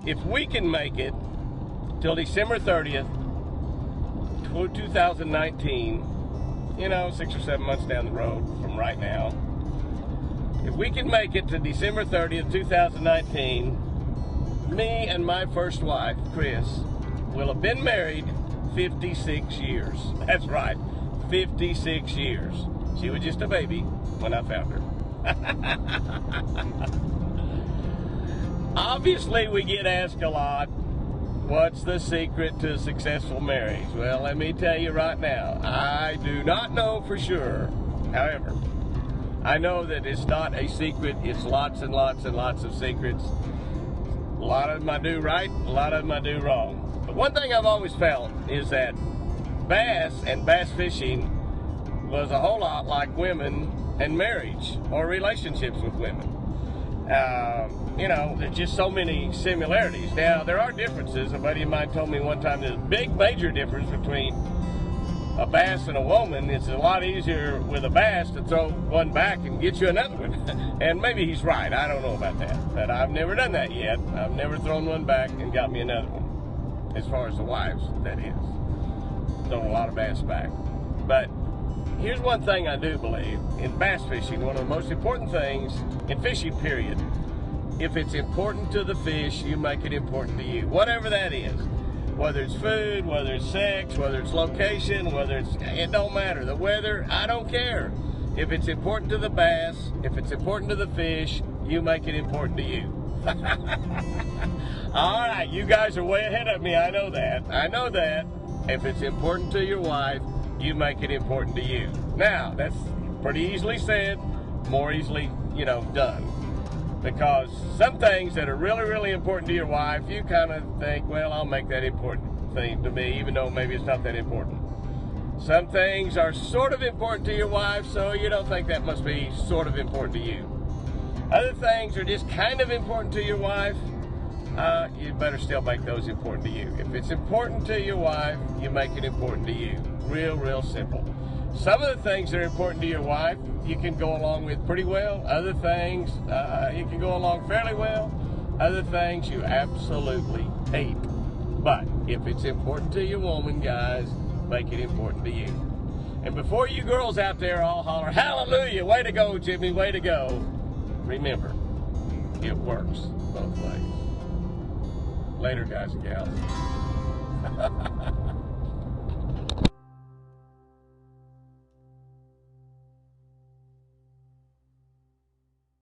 if we can make it till December 30th, 2019, you know, 6 or 7 months down the road from right now, if we can make it to December 30th, 2019, me and my first wife, Chris, will have been married 56 years. That's right, 56 years. She was just a baby when I found her. Obviously, we get asked a lot, what's the secret to a successful marriage? Well, let me tell you right now, I do not know for sure. However, I know that it's not a secret. It's lots and lots and lots of secrets. A lot of them I do right, a lot of them I do wrong. But one thing I've always felt is that bass and bass fishing was a whole lot like women and marriage or relationships with women. You know, there's just so many similarities. Now, there are differences. A buddy of mine told me one time there's a big major difference between a bass and a woman. It's a lot easier with a bass to throw one back and get you another one. And maybe he's right. I don't know about that. But I've never done that yet. I've never thrown one back and got me another one. As far as the wives, that is. Thrown a lot of bass back. But here's one thing I do believe. In bass fishing, one of the most important things in fishing, period, if it's important to the fish, you make it important to you. Whatever that is. Whether it's food, whether it's sex, whether it's location, whether it's, it don't matter. The weather, I don't care. If it's important to the bass, if it's important to the fish, you make it important to you. All right, you guys are way ahead of me. I know that. I know that. If it's important to your wife, you make it important to you. Now, that's pretty easily said, more easily, you know, done. Because some things that are really, really important to your wife, you kind of think, well, I'll make that important thing to me, even though maybe it's not that important. Some things are sort of important to your wife, so you don't think that must be sort of important to you. Other things are just kind of important to your wife, you better still make those important to you. If it's important to your wife, you make it important to you. Real, real simple. Some of the things that are important to your wife, you can go along with pretty well. Other things, you can go along fairly well. Other things you absolutely hate. But if it's important to your woman, guys, make it important to you. And before you girls out there all holler, hallelujah, way to go, Jimmy, way to go, remember, it works both ways. Later, guys and gals.